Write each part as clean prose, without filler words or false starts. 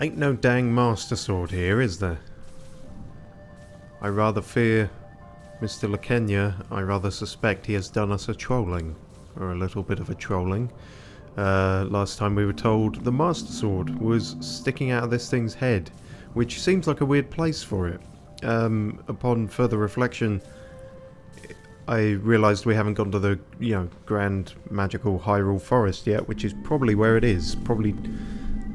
Ain't no dang Master Sword here, is there? I rather fear Mr. LaKenya. I rather suspect he has done us a trolling. Or a little bit of a trolling. Last time we were told the Master Sword was sticking out of this thing's head, which seems like a weird place for it. Upon further reflection, I realised we haven't gone to the, grand magical Hyrule Forest yet, which is probably where it is. Probably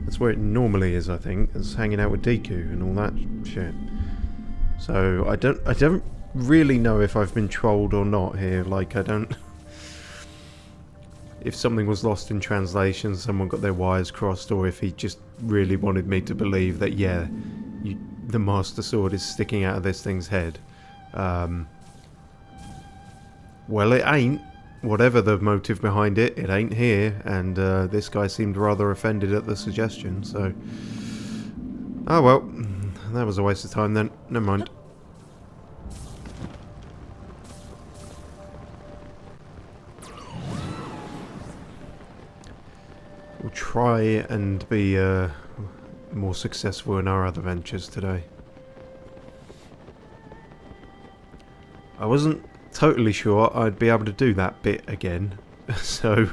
that's where it normally is, I think. It's hanging out with Deku and all that shit. So I don't really know if I've been trolled or not here. Like, I don't. If something was lost in translation, someone got their wires crossed, or if he just really wanted me to believe that, yeah, the Master Sword is sticking out of this thing's head. Well, it ain't. Whatever the motive behind it, it ain't here, and this guy seemed rather offended at the suggestion, so... Oh well, that was a waste of time then. Never mind. We'll try and be more successful in our other ventures today. I wasn't totally sure I'd be able to do that bit again, so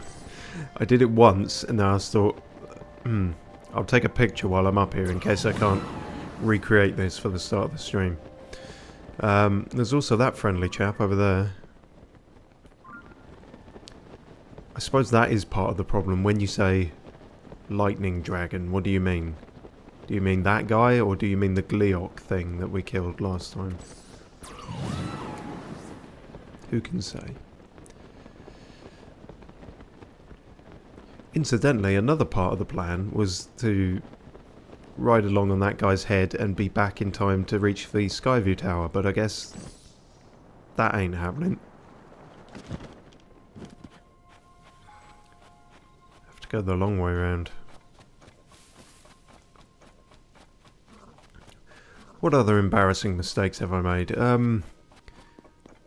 I did it once and then I thought, I'll take a picture while I'm up here in case I can't recreate this for the start of the stream. There's also that friendly chap over there. I suppose that is part of the problem. When you say lightning dragon, what do you mean? Do you mean that guy, or do you mean the Gleok thing that we killed last time? Who can say? Incidentally, another part of the plan was to ride along on that guy's head and be back in time to reach the Skyview Tower, but I guess that ain't happening. Have to go the long way around. What other embarrassing mistakes have I made?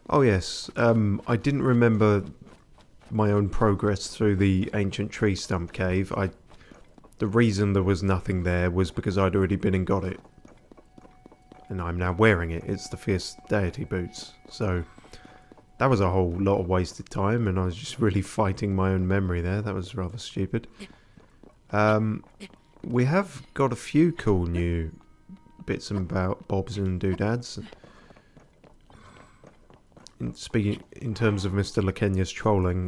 Oh yes, I didn't remember my own progress through the ancient tree stump cave. The reason there was nothing there was because I'd already been and got it. And I'm now wearing it. It's the Fierce Deity boots. So, that was a whole lot of wasted time, and I was just really fighting my own memory there. That was rather stupid. We have got a few cool new bits and bobs and doodads. In terms of Mr. LaKenya's trolling,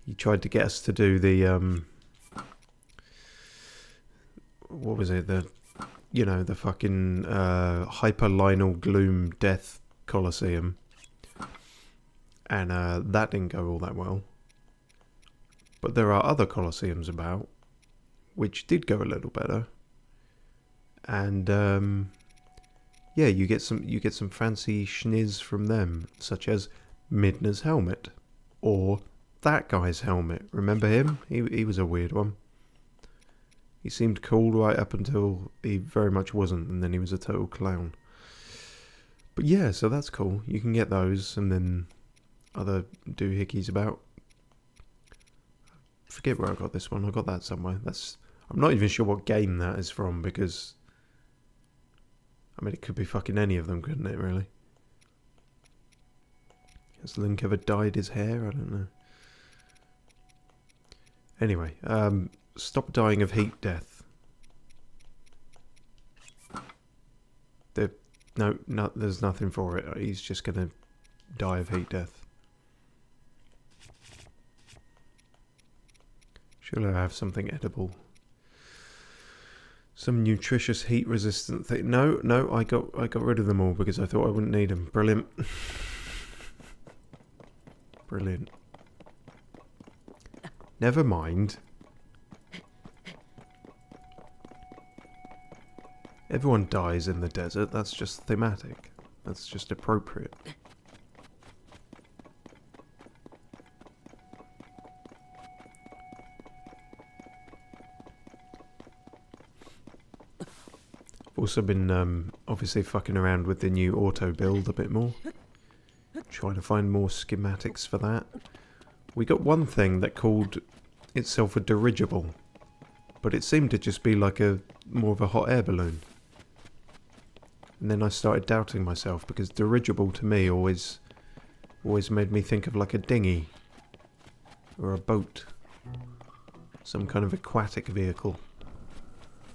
he tried to get us to do the, what was it, the fucking, Hyperlinal Gloom Death Coliseum. And, that didn't go all that well. But there are other Colosseums about, which did go a little better. And, yeah, you get some fancy schniz from them, such as Midna's helmet, or that guy's helmet. Remember him? He was a weird one. He seemed cool right up until he very much wasn't, and then he was a total clown. But yeah, so that's cool. You can get those, and then other doohickeys about. Forget where I got this one. I got that somewhere. I'm not even sure what game that is from, because I mean, it could be fucking any of them, couldn't it, really? Has Link ever dyed his hair? I don't know. Anyway, stop dying of heat death. No, there's nothing for it. He's just gonna die of heat death. Surely I have something edible. Some nutritious heat resistant thing. No, I got rid of them all because I thought I wouldn't need them. Brilliant. Brilliant. Never mind. Everyone dies in the desert. That's just thematic. That's just appropriate. Also been obviously fucking around with the new auto build a bit more. Trying to find more schematics for that. We got one thing that called itself a dirigible, but it seemed to just be like a more of a hot air balloon. And then I started doubting myself because dirigible to me always made me think of like a dinghy or a boat, some kind of aquatic vehicle.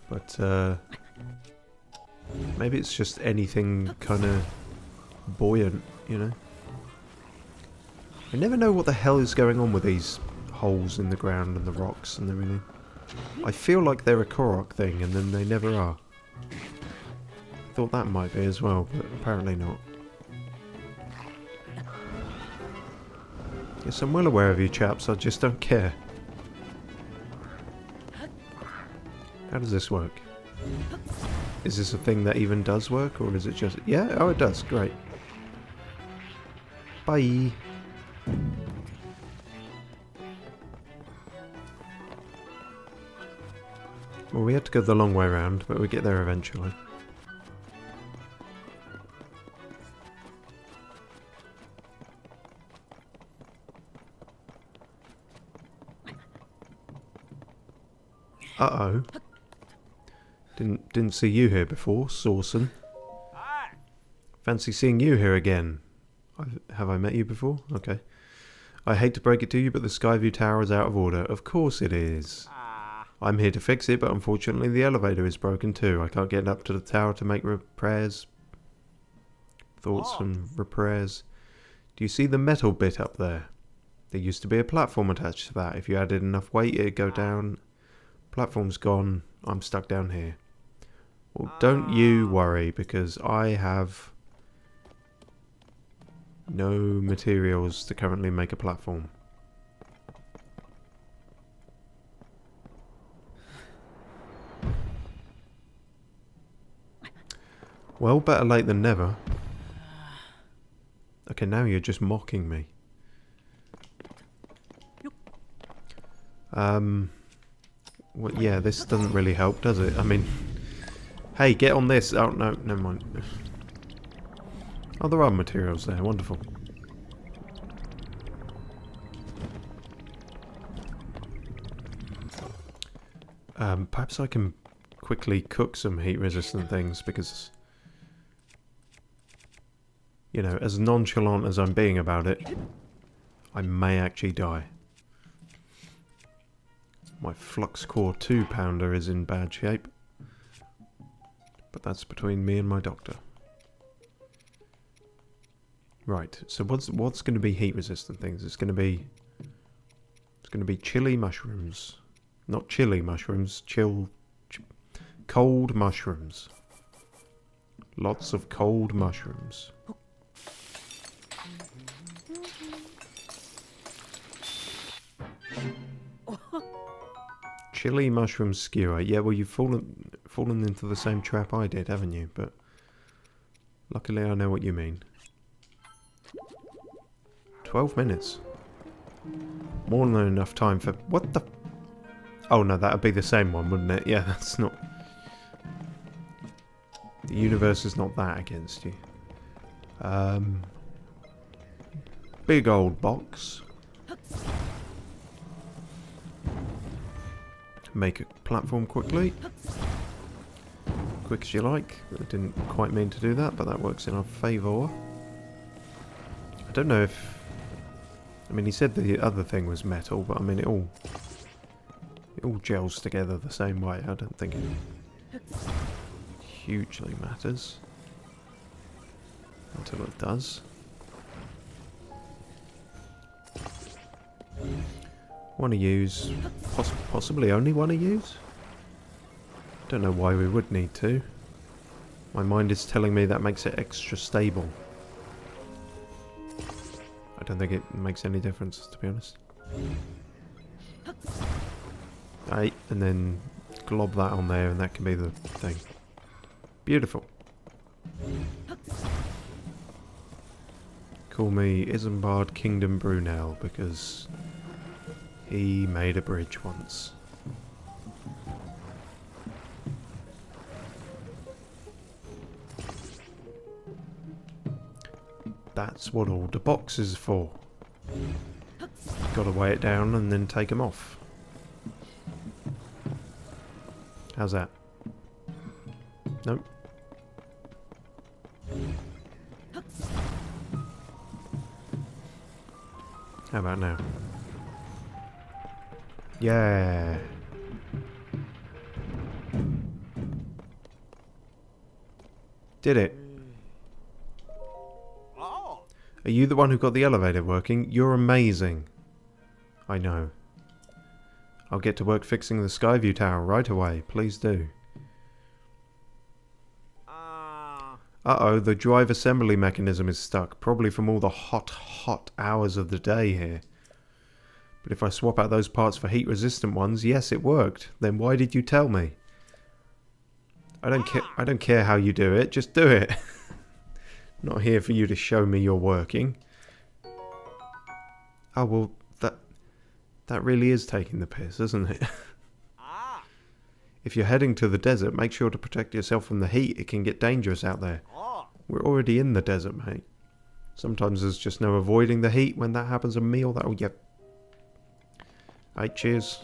But maybe it's just anything kind of buoyant, you know. I never know what the hell is going on with these holes in the ground and the rocks and everything. I feel like they're a Korok thing and then they never are. Thought that might be as well, but apparently not. Yes, I'm well aware of you chaps, I just don't care. How does this work? Is this a thing that even does work, or is it just... Yeah? Oh, it does. Great. Bye. Well, we had to go the long way around, but we get there eventually. Uh-oh. Didn't see you here before, Sawson. Fancy seeing you here again. Have I met you before? Okay. I hate to break it to you, but the Skyview Tower is out of order. Of course it is. I'm here to fix it, but unfortunately the elevator is broken too. I can't get up to the tower to make repairs. Thoughts and repairs. Do you see the metal bit up there? There used to be a platform attached to that. If you added enough weight, it'd go down. Platform's gone. I'm stuck down here. Well, don't you worry, because I have no materials to currently make a platform. Well, better late than never. Okay, now you're just mocking me. Well, yeah, this doesn't really help, does it? I mean... Hey, get on this! Oh, no, never mind. Oh, there are materials there. Wonderful. Perhaps I can quickly cook some heat-resistant things, because... You know, as nonchalant as I'm being about it, I may actually die. My Flux Core 2-pounder is in bad shape. But that's between me and my doctor. Right, so what's going to be heat-resistant things? It's going to be chili mushrooms. Not chili mushrooms, cold mushrooms. Lots of cold mushrooms. Chili mushroom skewer. Yeah, well, you've fallen into the same trap I did, haven't you? But luckily I know what you mean. 12 minutes. More than enough time for... What the... Oh no, that would be the same one, wouldn't it? Yeah, that's not... The universe is not that against you. Big old box. Make a platform quickly. Quick as you like. I didn't quite mean to do that, but that works in our favour. I don't know if... I mean, he said the other thing was metal, but I mean, it all gels together the same way. I don't think it hugely matters. Until it does. Want to use... possibly only want to use? Don't know why we would need to. My mind is telling me that makes it extra stable. I don't think it makes any difference, to be honest. Right, and then glob that on there and that can be the thing. Beautiful. Call me Isambard Kingdom Brunel because he made a bridge once. That's what all the boxes are for. Gotta weigh it down and then take them off. How's that? Nope. How about now? Yeah. Did it? Are you the one who got the elevator working? You're amazing. I know. I'll get to work fixing the Skyview Tower right away. Please do. Uh-oh, the drive assembly mechanism is stuck. Probably from all the hot hours of the day here. But if I swap out those parts for heat-resistant ones, yes, it worked. Then why did you tell me? I don't care how you do it. Just do it. Not here for you to show me you're working. Oh, well, that really is taking the piss, isn't it? If you're heading to the desert, make sure to protect yourself from the heat. It can get dangerous out there. We're already in the desert, mate. Sometimes there's just no avoiding the heat. When that happens, a meal that'll get... Hey, cheers.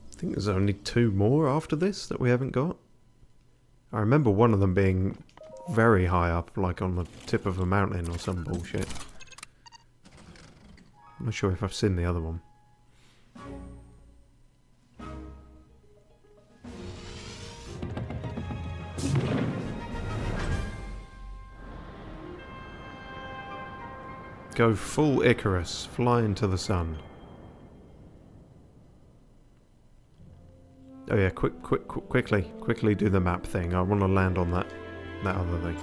I think there's only 2 more after this that we haven't got. I remember one of them being very high up, like on the tip of a mountain or some bullshit. I'm not sure if I've seen the other one. Go full Icarus, fly into the sun. Oh yeah, quickly do the map thing. I want to land on that other thing.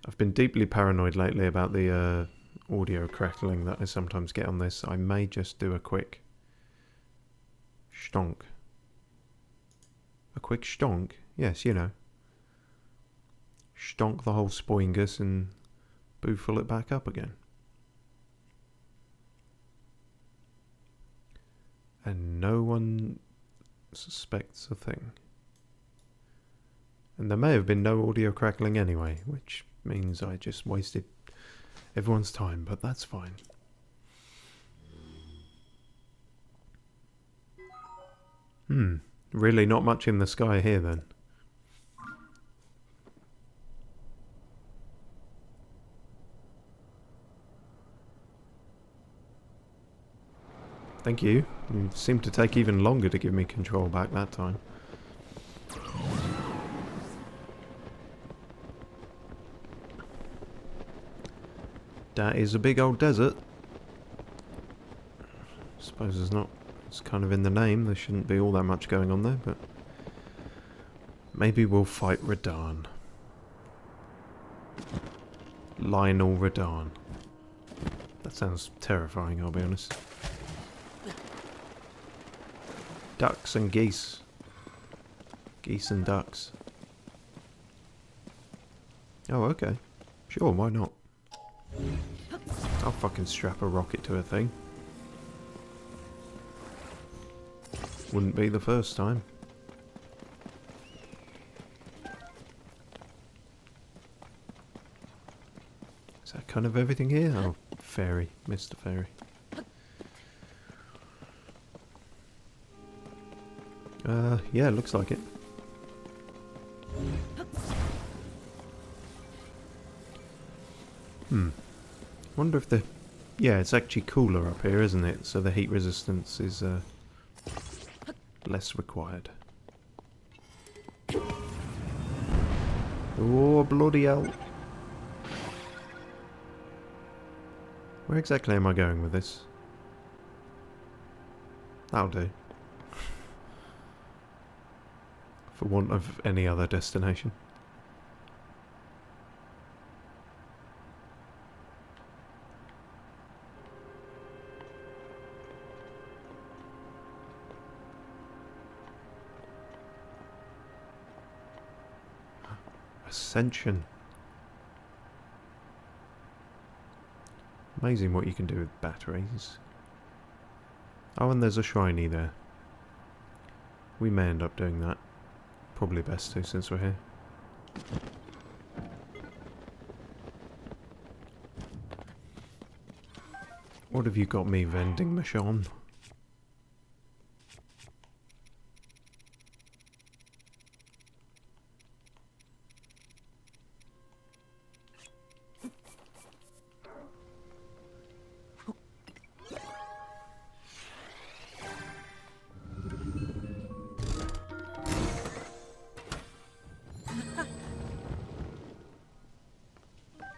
I've been deeply paranoid lately about the audio crackling that I sometimes get on this. I may just do a quick stonk. A quick stonk? Yes, you know. Stonk the whole spoingus and boofle it back up again. And no one suspects a thing. And there may have been no audio crackling anyway, which means I just wasted everyone's time, but that's fine. Really not much in the sky here then. Thank you. You seemed to take even longer to give me control back that time. That is a big old desert. Suppose there's not... It's kind of in the name. There shouldn't be all that much going on there, but... Maybe we'll fight Radahn. Lionel Radahn. That sounds terrifying, I'll be honest. Ducks and geese. Geese and ducks. Oh, okay. Sure, why not? I'll fucking strap a rocket to a thing. Wouldn't be the first time. Is that kind of everything here? Oh, fairy. Mr. Fairy. Yeah, looks like it. Wonder if the... Yeah, it's actually cooler up here, isn't it? So the heat resistance is less required. Oh, bloody hell. Where exactly am I going with this? That'll do. For want of any other destination. Ascension. Amazing what you can do with batteries. Oh, and there's a shiny there. We may end up doing that. Probably best to, since we're here. What have you got me, vending machine?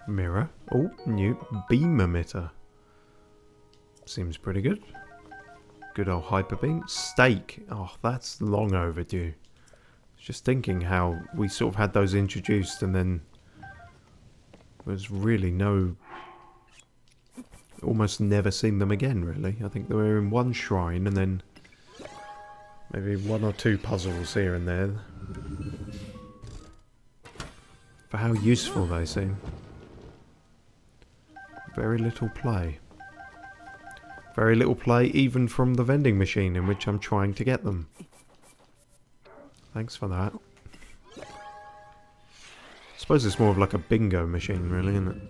Mirror. Oh, new beam emitter. Seems pretty good. Good old hyper beam. Steak. Oh, that's long overdue. Just thinking how we sort of had those introduced and then there's really no... Almost never seen them again, really. I think they were in one shrine and then maybe one or two puzzles here and there. For how useful they seem. Very little play. Very little play even from the vending machine in which I'm trying to get them. Thanks for that. I suppose it's more of like a bingo machine, really, isn't it?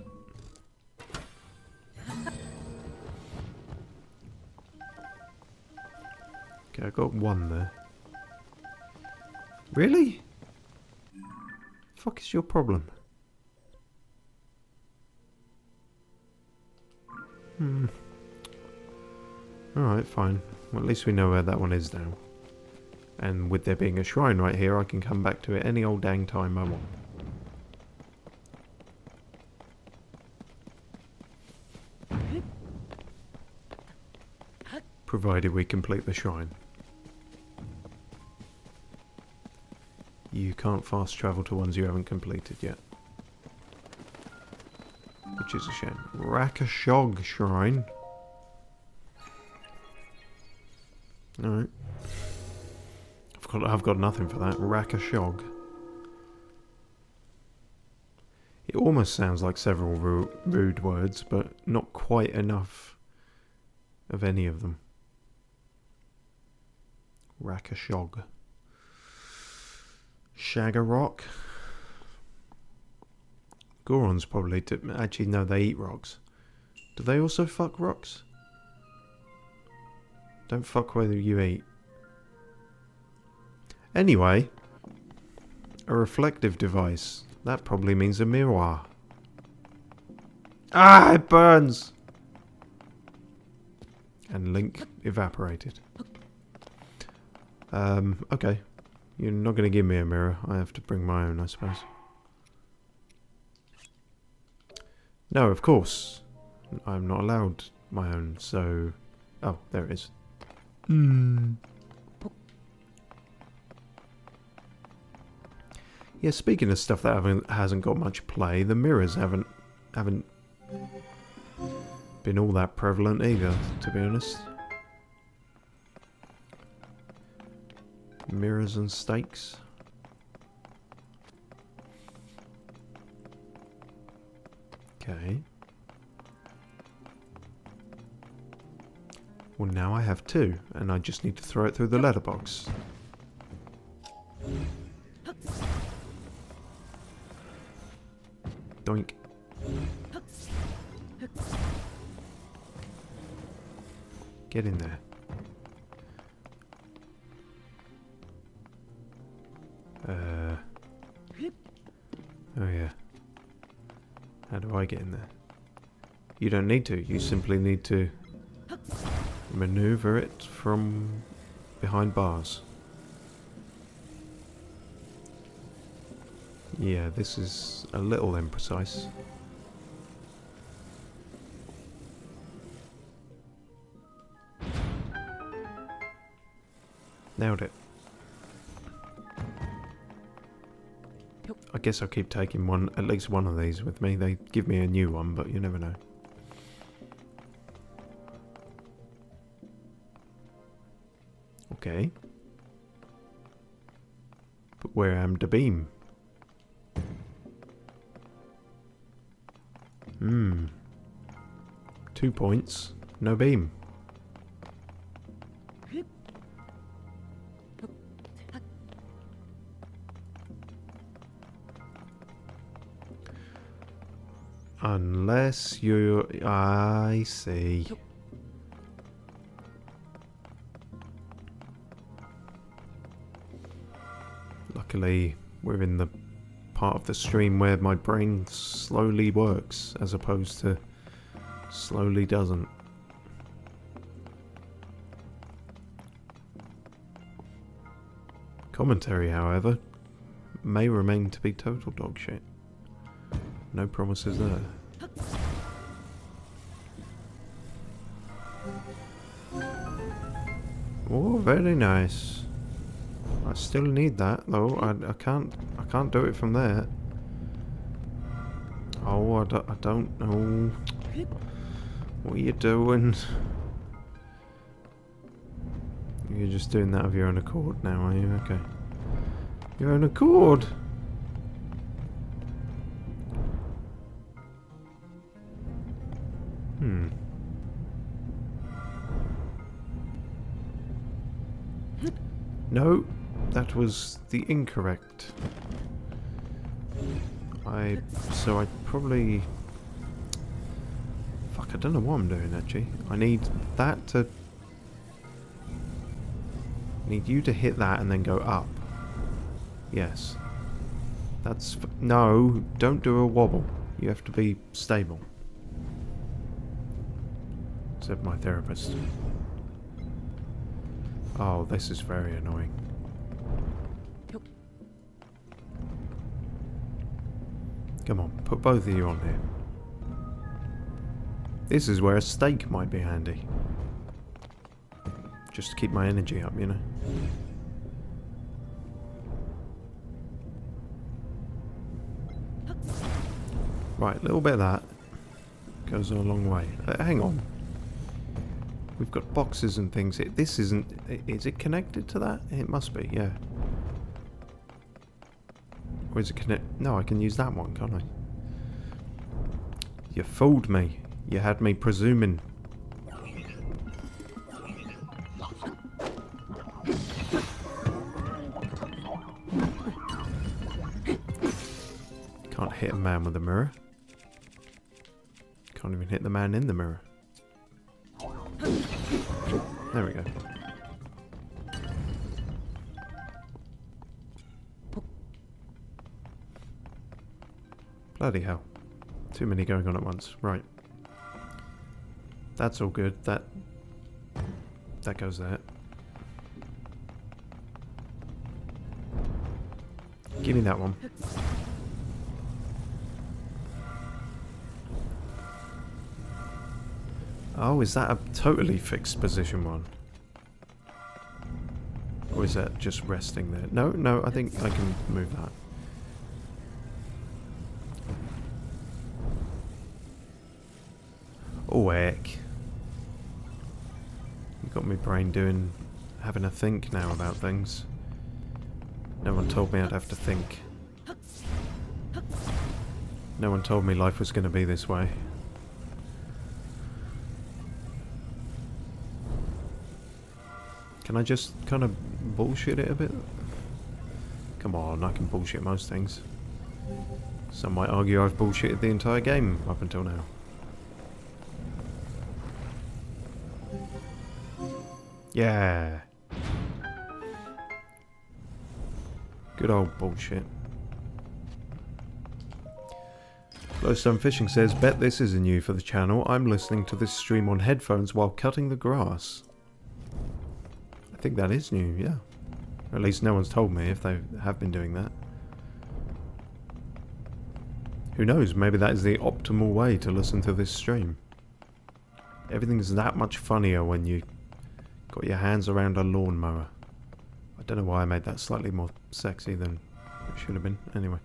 Okay, I got one there. Really? Fuck is your problem? Alright, fine. Well, at least we know where that one is now. And with there being a shrine right here, I can come back to it any old dang time I want. Provided we complete the shrine. You can't fast travel to ones you haven't completed yet. Which is a shame. Rakashog Shrine. Alright. I've got nothing for that. Rakashog. It almost sounds like several rude words, but not quite enough of any of them. Rakashog. Shagarrock. Gorons probably do. Actually, no, they eat rocks. Do they also fuck rocks? Don't fuck whether you eat. Anyway, a reflective device. That probably means a mirror. Ah, it burns! And Link evaporated. Okay. You're not going to give me a mirror. I have to bring my own, I suppose. No, of course. I'm not allowed my own, so... Oh, there it is. Yeah, speaking of stuff that hasn't got much play, the mirrors haven't been all that prevalent either, to be honest. Mirrors and stakes. Okay. Well, now I have two, and I just need to throw it through the letterbox. Doink. Get in there. Oh yeah. How do I get in there? You don't need to. You simply need to maneuver it from behind bars. Yeah, this is a little imprecise. Nailed it. I guess I'll keep taking at least one of these with me. They give me a new one, but you never know. Okay. But where am the beam? 2 points. No beam. Unless you're... I see. Luckily, we're in the part of the stream where my brain slowly works, as opposed to slowly doesn't. Commentary, however, may remain to be total dog shit. No promises there. Oh, very nice. I still need that though. I can't do it from there. Oh, I don't know. What are you doing? You're just doing that of your own accord now, are you? Okay. Your own accord. No, that was the incorrect. So I probably... Fuck, I don't know what I'm doing actually. I need that to... I need you to hit that and then go up. Yes. That's... No, don't do a wobble. You have to be stable. Said my therapist. Oh, this is very annoying. Come on, put both of you on here. This is where a stake might be handy. Just to keep my energy up, you know. Right, a little bit of that. Goes a long way. Hang on. We've got boxes and things. This isn't... Is it connected to that? It must be, yeah. Or is it connect... No, I can use that one, can't I? You fooled me. You had me presuming. Can't hit a man with a mirror. Can't even hit the man in the mirror. There we go. Bloody hell. Too many going on at once. Right. That's all good. That goes there. Give me that one. Oh, is that a totally fixed position one? Or is that just resting there? No, no, I think I can move that. Oh, heck. You got my brain having a think now about things. No one told me I'd have to think. No one told me life was going to be this way. Can I just kind of bullshit it a bit? Come on, I can bullshit most things. Some might argue I've bullshitted the entire game up until now. Yeah. Good old bullshit. Glowstonefishing says, bet this isn't new for the channel. I'm listening to this stream on headphones while cutting the grass. I think that is new, yeah. Or at least no one's told me if they have been doing that. Who knows, maybe that is the optimal way to listen to this stream. Everything's that much funnier when you got your hands around a lawnmower. I don't know why I made that slightly more sexy than it should have been. Anyway.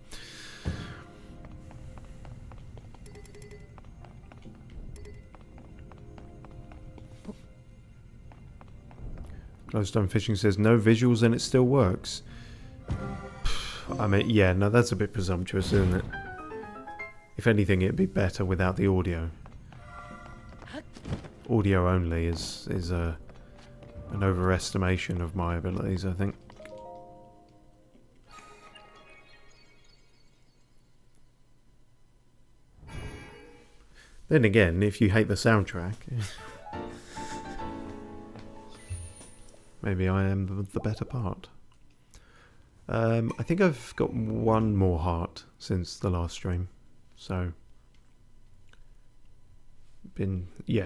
Glowstonefishing says, no visuals and it still works. I mean, yeah, no, that's a bit presumptuous, isn't it? If anything, it'd be better without the audio. audio only is an overestimation of my abilities, I think. Then again, if you hate the soundtrack, maybe I am the better part. I think I've got one more heart since the last stream, so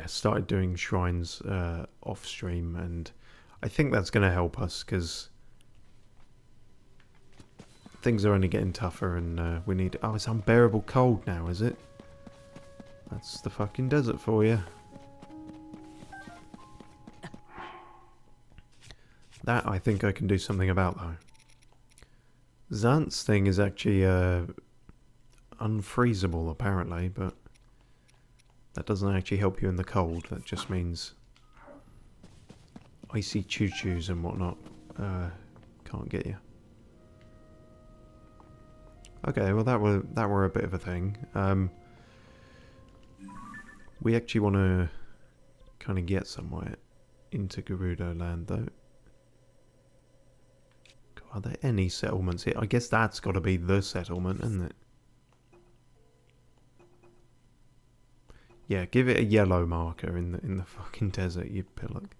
started doing shrines off stream, and I think that's going to help us because things are only getting tougher, and we need. Oh, it's unbearable cold now, is it? That's the fucking desert for you. That I think I can do something about though. Zant's thing is actually unfreezable apparently, but that doesn't actually help you in the cold. That just means icy choo-choos and whatnot can't get you. Okay, well that were a bit of a thing. We actually want to kind of get somewhere into Gerudo Land though. Are there any settlements here? I guess that's got to be the settlement, isn't it? Yeah, give it a yellow marker in the fucking desert, you pillock.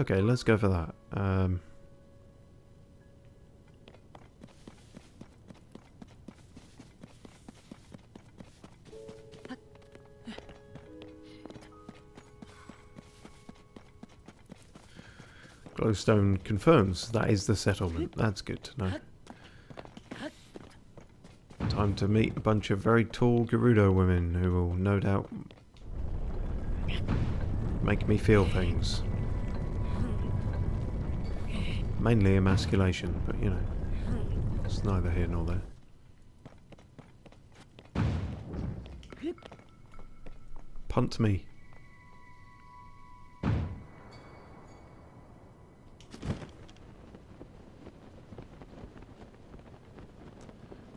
Okay, let's go for that. Glowstone confirms that is the settlement. That's good to know. Time to meet a bunch of very tall Gerudo women who will no doubt make me feel things. Mainly emasculation, but you know, it's neither here nor there. Punt me.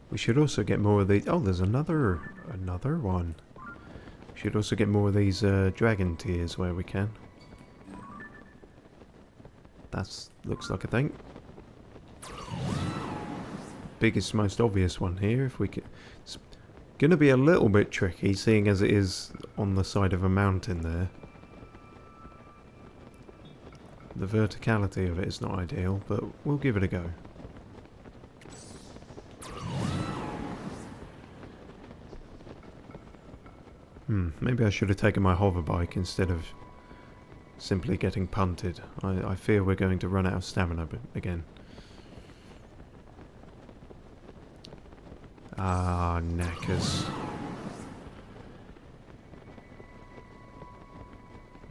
We should also get more of these. Oh, there's another one. We should also get more of these dragon tears where we can. That looks like a thing. Biggest, most obvious one here. If we could, it's gonna be a little bit tricky, seeing as it is on the side of a mountain there. The verticality of it is not ideal, but we'll give it a go. Maybe I should have taken my hover bike instead of simply getting punted. I fear we're going to run out of stamina again. Ah, knackers.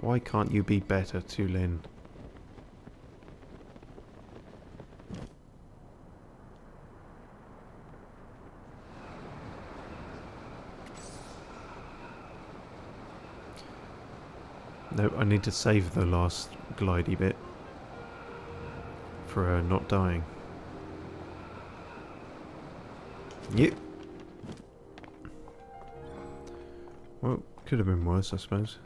Why can't you be better, Tulin? No, I need to save the last glidey bit for not dying. Yep. Well, could have been worse, I suppose.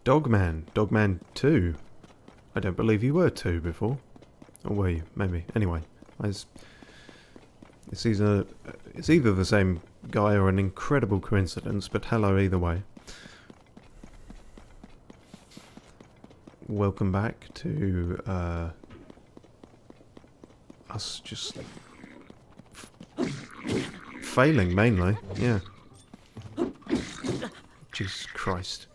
Dawgmann. Dawgmann 2. I don't believe you were 2 before. Or were you? Maybe. Anyway. It's either the same guy or an incredible coincidence, but hello either way. Welcome back to us just failing mainly, yeah. Jesus Christ.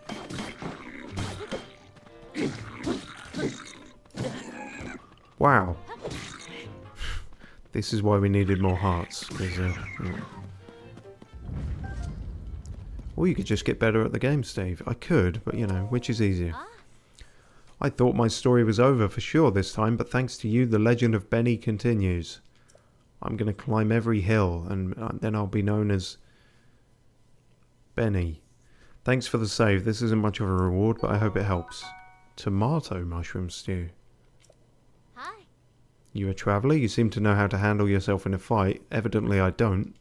Wow. This is why we needed more hearts. Yeah. Or you could just get better at the game, Steve. I could, but you know, which is easier? I thought my story was over for sure this time, but thanks to you, the legend of Benny continues. I'm going to climb every hill, and then I'll be known as Benny. Thanks for the save. This isn't much of a reward, but I hope it helps. Tomato mushroom stew. Hi. You a traveller? You seem to know how to handle yourself in a fight. Evidently I don't.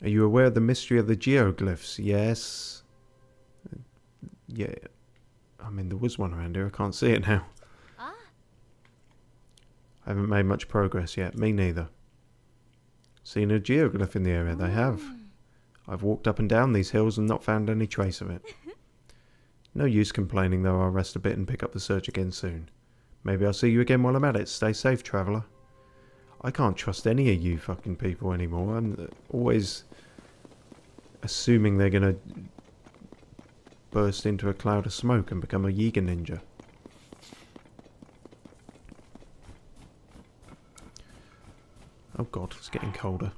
Are you aware of the mystery of the geoglyphs? Yes. Yeah. I mean, there was one around here. I can't see it now. I haven't made much progress yet. Me neither. Seen a geoglyph in the area? They have. I've walked up and down these hills and not found any trace of it. No use complaining, though. I'll rest a bit and pick up the search again soon. Maybe I'll see you again while I'm at it. Stay safe, traveller. I can't trust any of you fucking people anymore. I'm always assuming they're going to burst into a cloud of smoke and become a Yiga ninja. Oh god, it's getting colder.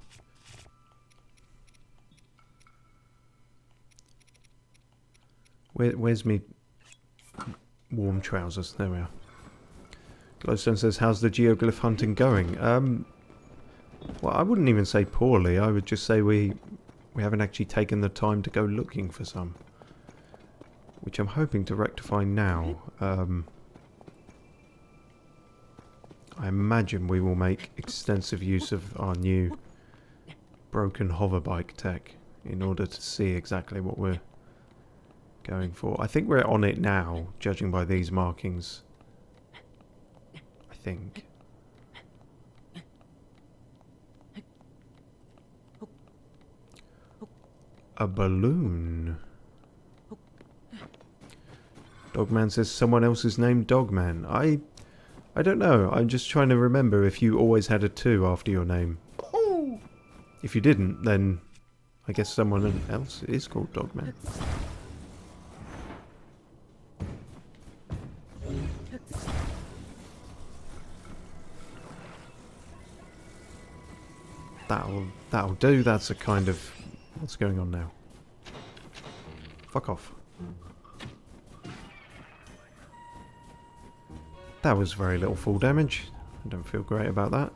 Where's me warm trousers? There we are. Glowstone says, how's the geoglyph hunting going? Well, I wouldn't even say poorly. I would just say we haven't actually taken the time to go looking for some. Which I'm hoping to rectify now. I imagine we will make extensive use of our new broken hoverbike tech in order to see exactly what we're going for. I think we're on it now, judging by these markings. I think. A balloon. Dawgmann says someone else is named Dawgmann. I don't know. I'm just trying to remember if you always had a 2 after your name. If you didn't, then I guess someone else is called Dawgmann. That'll do. That's a kind of... What's going on now? Fuck off. That was very little fall damage. I don't feel great about that.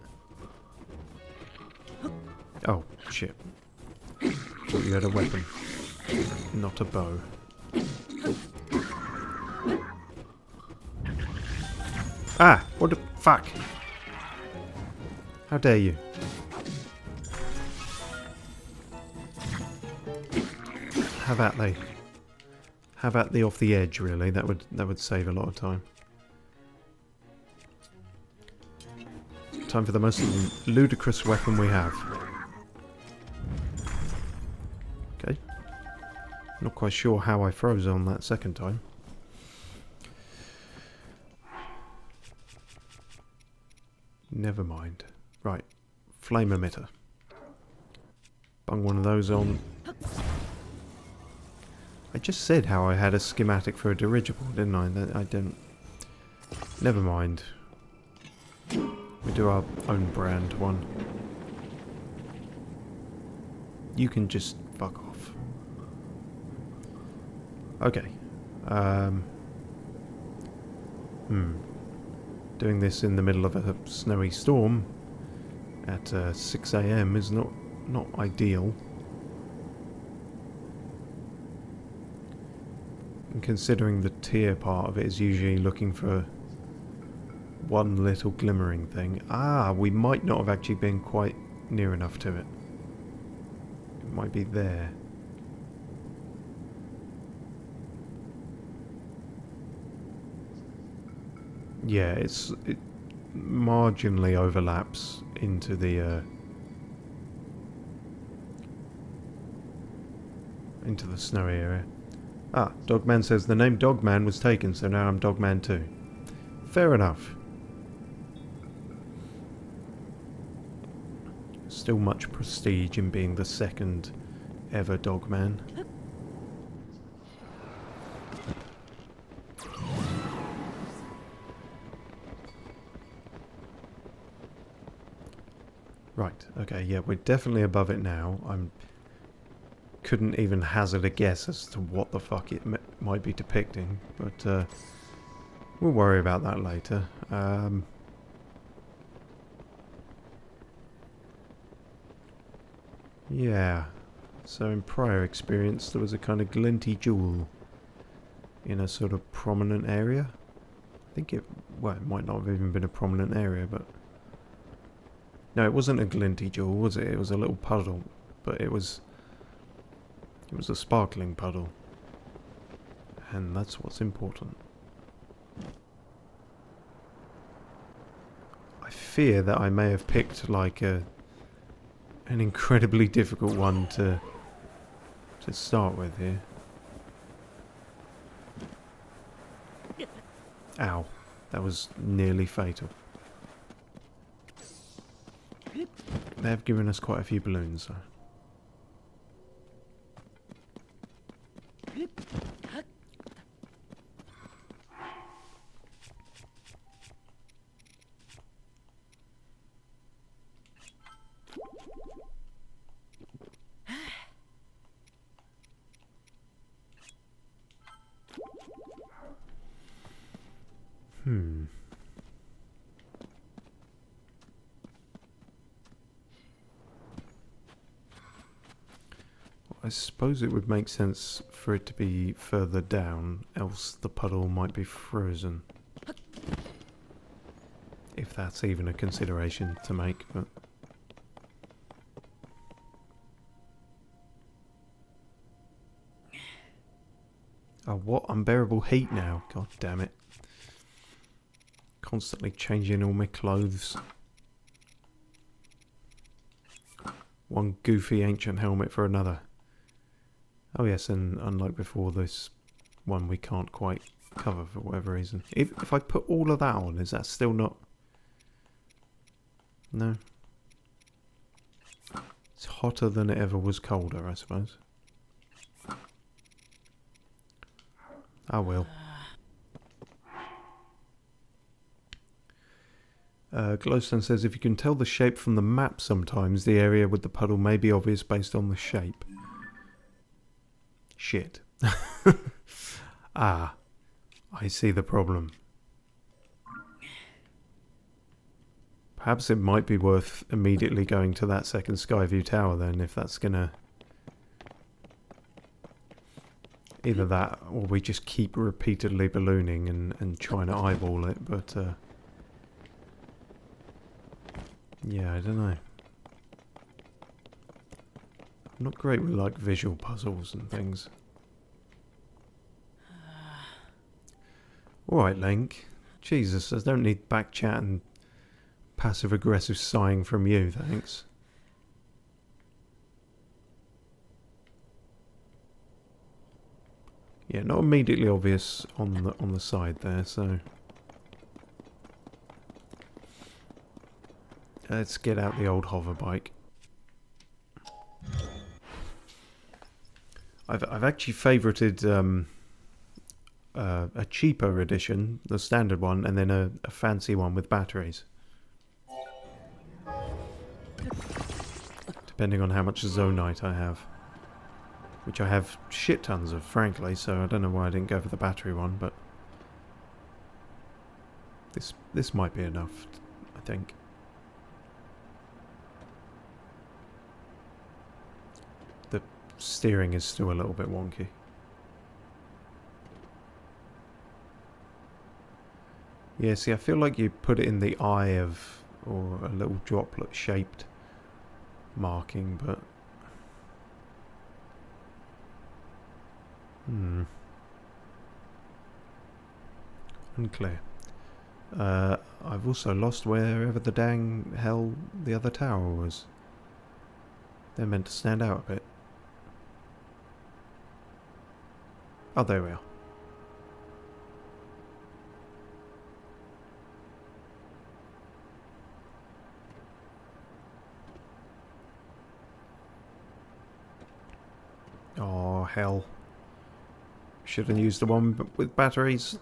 Oh, shit. Thought you had a weapon. Not a bow. Ah! What the fuck? How dare you? Have at they. Have at the off the edge, really. That would save a lot of time. Time for the most ludicrous weapon we have. Okay. Not quite sure how I froze on that second time. Never mind. Right. Flame emitter. Bung one of those on. I just said how I had a schematic for a dirigible, didn't I? I don't... Never mind. We do our own brand one. You can just fuck off. Okay. Doing this in the middle of a snowy storm at 6 AM is not ideal. And considering the tier part of it is usually looking for one little glimmering thing. Ah, we might not have actually been quite near enough to it. It might be there. Yeah, it marginally overlaps into the snowy area. Ah, Dawgmann says the name Dawgmann was taken, so now I'm Dawgmann too. Fair enough. Still much prestige in being the second ever Dawgmann. Right, okay, yeah, we're definitely above it now. Couldn't even hazard a guess as to what the fuck it might be depicting, but we'll worry about that later. Yeah, so in prior experience there was a kind of glinty jewel in a sort of prominent area. I think it, well, it might not have even been a prominent area, but... No, it wasn't a glinty jewel, was it? It was a little puddle, but it was a sparkling puddle. And that's what's important. I fear that I may have picked like an incredibly difficult one to start with here. Ow, that was nearly fatal. They have given us quite a few balloons though. I suppose it would make sense for it to be further down, else the puddle might be frozen. If that's even a consideration to make, but... Oh, what unbearable heat now, god damn it. Constantly changing all my clothes. One goofy ancient helmet for another. Oh yes, and unlike before, this one we can't quite cover for whatever reason. If I put all of that on, is that still not... No. It's hotter than it ever was colder, I suppose. I will. Glowstone says, if you can tell the shape from the map sometimes, the area with the puddle may be obvious based on the shape. Shit. Ah, I see the problem. Perhaps it might be worth immediately going to that second Skyview tower then, if that's gonna... Either that, or we just keep repeatedly ballooning and trying to eyeball it, but... yeah, I don't know. I'm not great with, like, visual puzzles and things. Alright, Link. Jesus, I don't need back chat and passive-aggressive sighing from you, thanks. Yeah, not immediately obvious on the side there, so... Let's get out the old hover bike. I've actually favorited a cheaper edition, the standard one, and then a fancy one with batteries. Depending on how much Zonite I have. Which I have shit tons of, frankly, so I don't know why I didn't go for the battery one, but... This might be enough, I think. The steering is still a little bit wonky. Yeah, see, I feel like you put it in the eye of, or a little droplet shaped marking, but... Unclear. I've also lost wherever the dang hell the other tower was. They're meant to stand out a bit. Oh, there we are. Oh, hell. Should have used the one with batteries.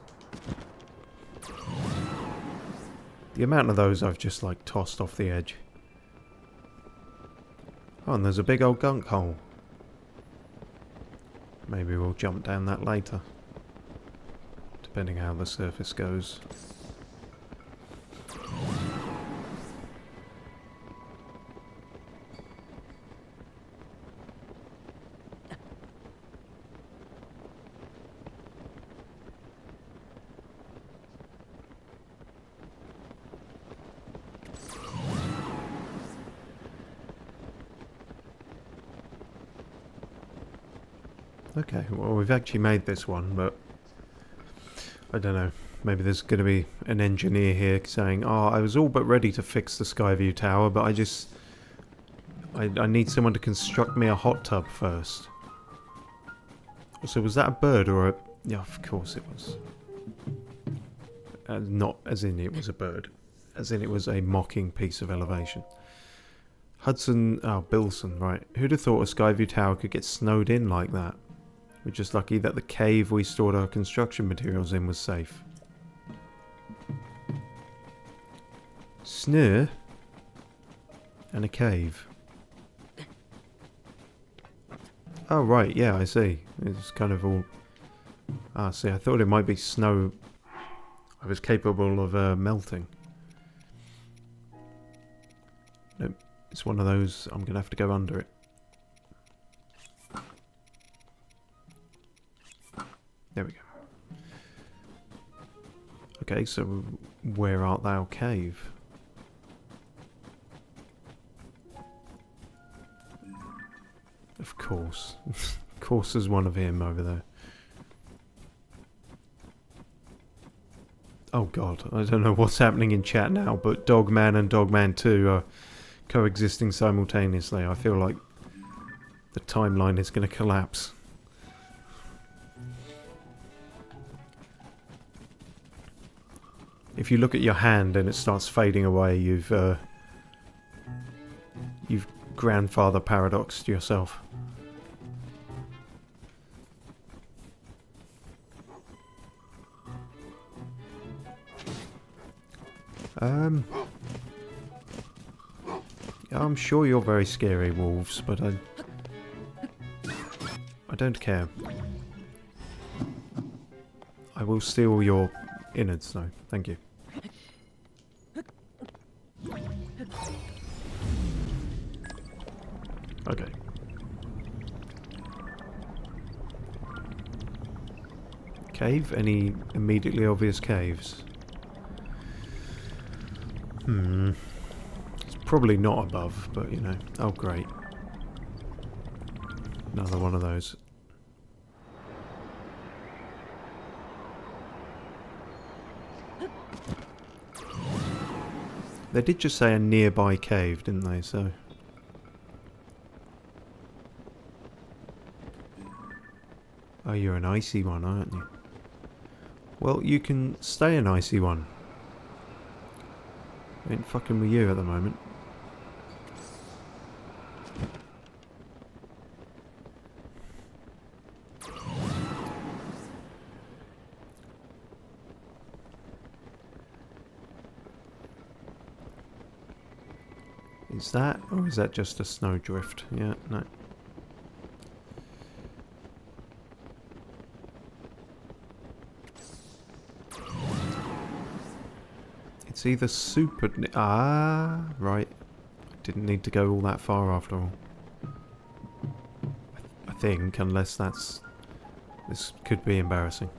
The amount of those I've just, like, tossed off the edge. Oh, and there's a big old gunk hole. Maybe we'll jump down that later. Depending how the surface goes. Okay, well we've actually made this one, but I don't know. Maybe there's going to be an engineer here saying, "Oh, I was all but ready to fix the Skyview Tower, but I need someone to construct me a hot tub first." So was that a bird or a... Yeah, of course it was. Not as in it was a bird. As in it was a mocking piece of elevation. Hudson... Oh, Bilson, right. Who'd have thought a Skyview Tower could get snowed in like that? We're just lucky that the cave we stored our construction materials in was safe. Snow? And a cave. Oh, right, yeah, I see. It's kind of all... Ah, see, I thought it might be snow I was capable of melting. Nope, it's one of those, I'm going to have to go under it. There we go. Okay, so where art thou, cave? Of course. Of course there's one of him over there. Oh god, I don't know what's happening in chat now, but Dawgmann and Dawgmann 2 are coexisting simultaneously. I feel like the timeline is going to collapse. If you look at your hand and it starts fading away, you've grandfather paradoxed yourself. I'm sure you're very scary, wolves, but I don't care. I will steal your innards, though. Thank you. Okay. Cave? Any immediately obvious caves? It's probably not above, but you know. Oh, great. Another one of those. They did just say a nearby cave, didn't they? So. Oh, you're an icy one, aren't you? Well, you can stay an icy one. I ain't fucking with you at the moment. Is that, or is that just a snowdrift? Yeah, no. It's either super... Ah, right. Didn't need to go all that far after all. I think, unless that's... This could be embarrassing.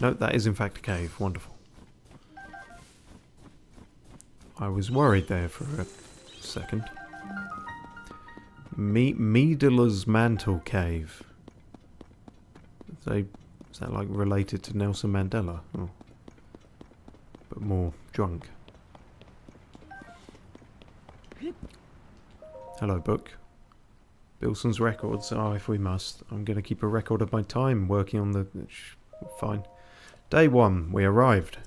No, that is in fact a cave. Wonderful. I was worried there for a second. Meidler's Mantle Cave. Is that like related to Nelson Mandela? Oh. But more drunk. Hello, book. Bilson's records. Oh, if we must. I'm going to keep a record of my time working on the... Fine. Day 1. We arrived.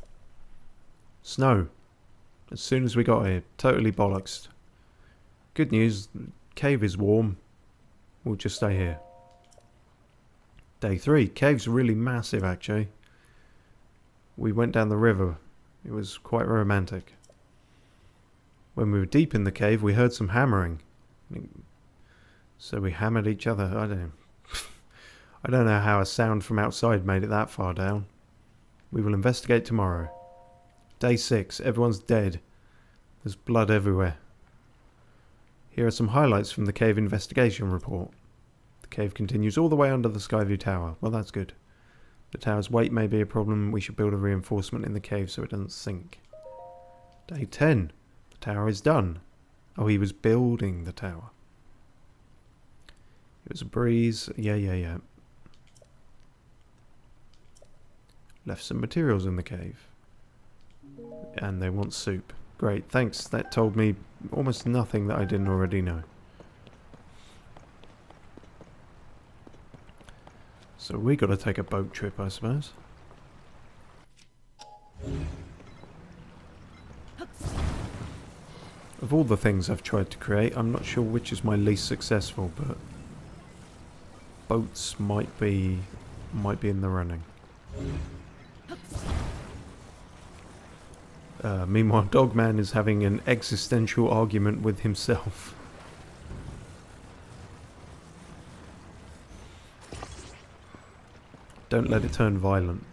Snow. As soon as we got here. Totally bollocksed. Good news. Cave is warm. We'll just stay here. Day 3. Cave's really massive, actually. We went down the river. It was quite romantic. When we were deep in the cave, we heard some hammering. So we hammered each other. I don't know. I don't know how a sound from outside made it that far down. We will investigate tomorrow. Day 6. Everyone's dead. There's blood everywhere. Here are some highlights from the cave investigation report. The cave continues all the way under the Skyview Tower. Well, that's good. The tower's weight may be a problem. We should build a reinforcement in the cave so it doesn't sink. Day 10. The tower is done. Oh, he was building the tower. It was a breeze. Yeah. Left some materials in the cave. And they want soup. Great, thanks. That told me almost nothing that I didn't already know. So we got to take a boat trip, I suppose. Of all the things I've tried to create, I'm not sure which is my least successful, but boats might be in the running. Meanwhile, Dawgmann is having an existential argument with himself. Don't let it turn violent.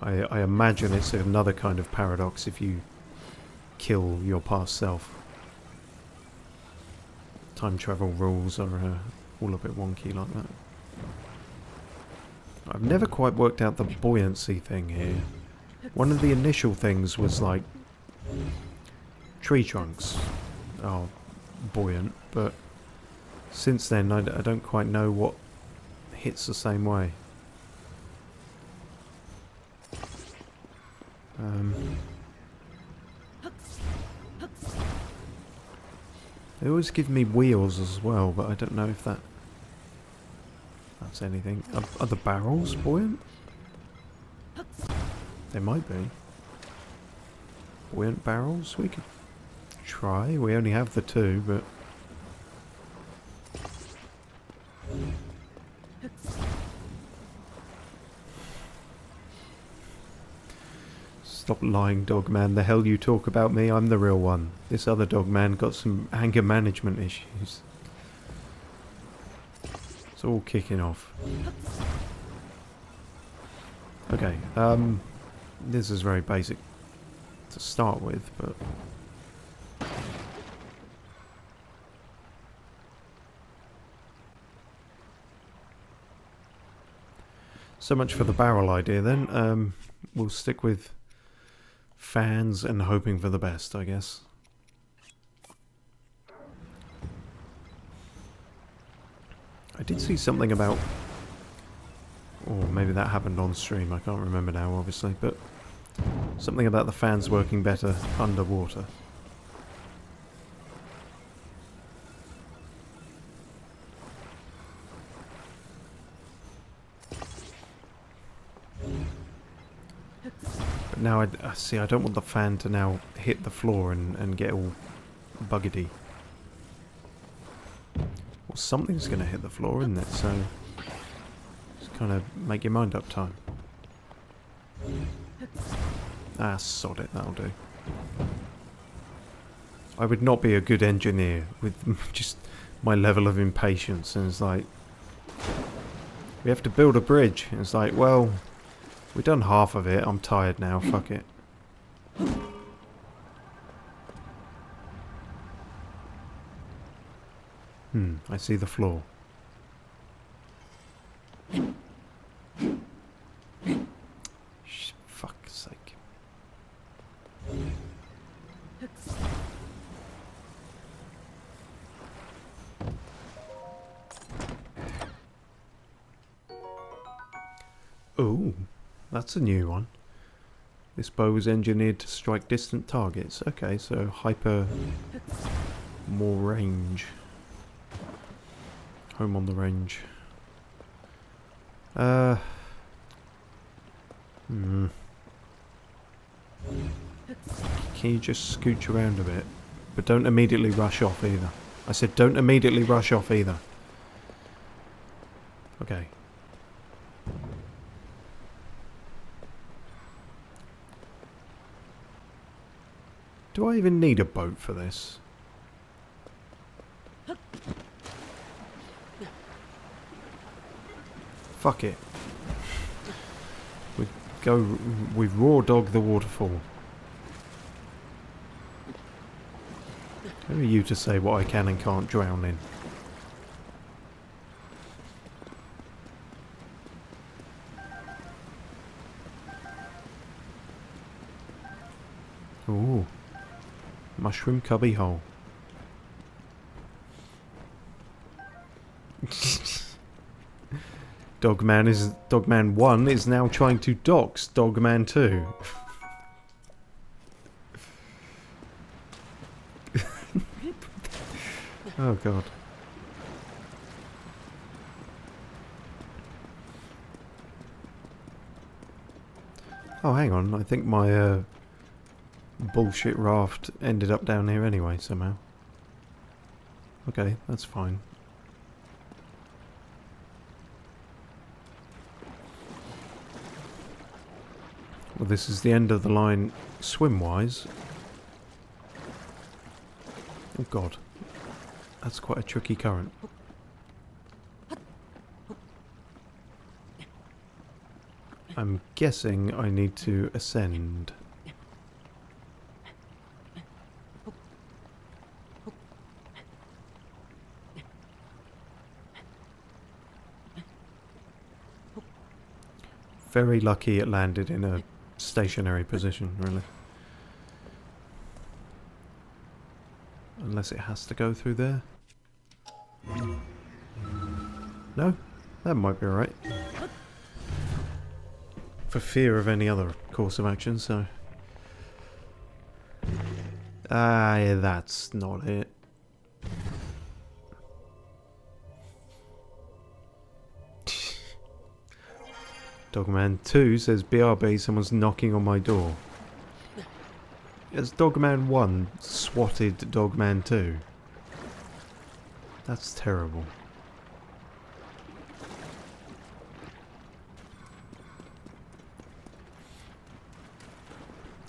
I imagine it's another kind of paradox if you kill your past self. Time travel rules are all a bit wonky like that. I've never quite worked out the buoyancy thing here. One of the initial things was like tree trunks are buoyant, but since then I don't quite know what hits the same way. They always give me wheels as well, but I don't know if that's anything. Are the barrels buoyant? They might be. Buoyant barrels? We could try. We only have the two, but... Stop lying, Dawgmann. The hell you talk about me? I'm the real one. This other Dawgmann got some anger management issues. It's all kicking off. Okay, this is very basic to start with, but... So much for the barrel idea then. We'll stick with fans and hoping for the best, I guess. I did see something about... Or maybe that happened on stream, I can't remember now obviously, but something about the fans working better underwater. But now I see, I don't want the fan to now hit the floor and get all buggedy. Well, something's going to hit the floor, isn't it? So... kind of make your mind up time. Ah, sod it, that'll do. I would not be a good engineer with just my level of impatience, and it's like, we have to build a bridge, and it's like, well, we've done half of it, I'm tired now, fuck it. I see the floor. Fuck's sake. Ooh, that's a new one. This bow was engineered to strike distant targets. Okay, so hyper... more range. Home on the range. Can you just scooch around a bit? But don't immediately rush off either. I said don't immediately rush off either. Okay. Do I even need a boat for this? Fuck it. We raw dog the waterfall. Who are you to say what I can and can't drown in? Ooh. Mushroom cubby hole. Dawgmann 1 is now trying to dox Dawgmann 2. Oh god. Oh, hang on. I think my bullshit raft ended up down here anyway, somehow. Okay, that's fine. Well, this is the end of the line swim-wise. Oh god. That's quite a tricky current. I'm guessing I need to ascend. Very lucky it landed in a stationary position, really. Unless it has to go through there. No? That might be alright. For fear of any other course of action, so... yeah, that's not it. Dawgmann 2 says, BRB, someone's knocking on my door. Has Dawgmann 1 swatted Dawgmann 2? That's terrible.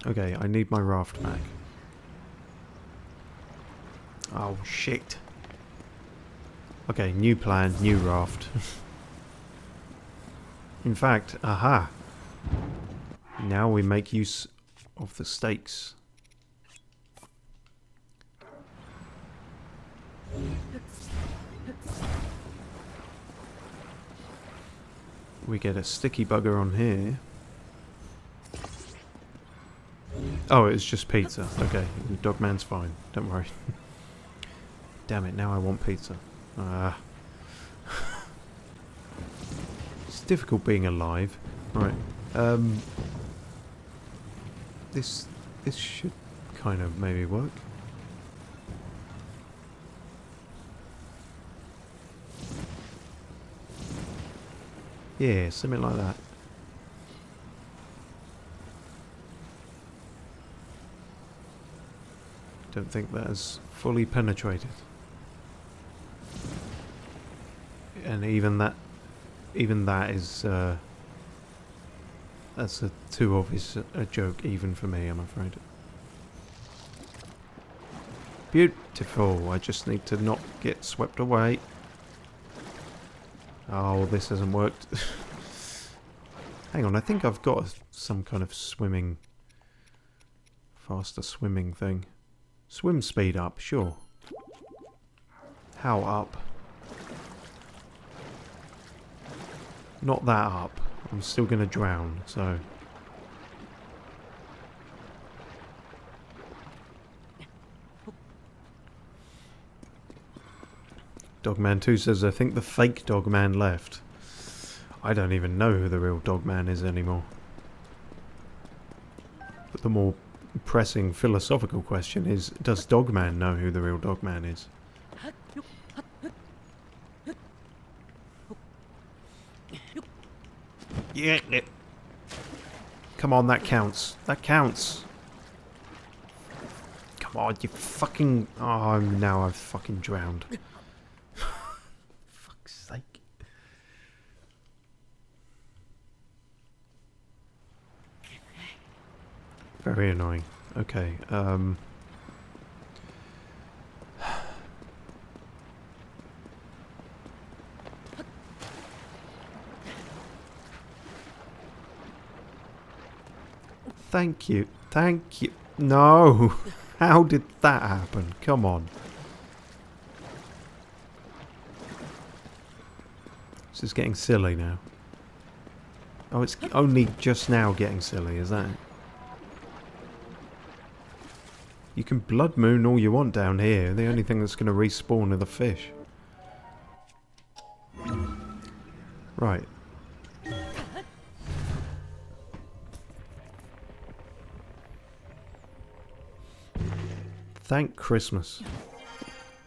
Okay, I need my raft back. Oh, shit. Okay, new plan, new raft. In fact, aha! Now we make use of the stakes. We get a sticky bugger on here. Oh, it's just pizza. Okay, Dawgmann's fine. Don't worry. Damn it, now I want pizza. It's difficult being alive. Right. This should kind of maybe work. Yeah, something like that. Don't think that has fully penetrated. And even that is that's too obvious a joke even for me, I'm afraid. Beautiful. I just need to not get swept away. Oh, this hasn't worked. Hang on, I think I've got some kind of swimming, faster swimming thing. Swim speed up, sure. How up? Not that up. I'm still gonna drown, so... Dawgmann 2 says, I think the fake Dawgmann left. I don't even know who the real Dawgmann is anymore. But the more pressing philosophical question is, does Dawgmann know who the real Dawgmann is? Yeah. Come on, that counts. That counts. Come on, you fucking... Oh, now I've fucking drowned. Fuck's sake. Very annoying. Okay, Thank you. Thank you. No! How did that happen? Come on. This is getting silly now. Oh, it's only just now getting silly, is that it? You can blood moon all you want down here. The only thing that's going to respawn are the fish. Right. Thank Christmas.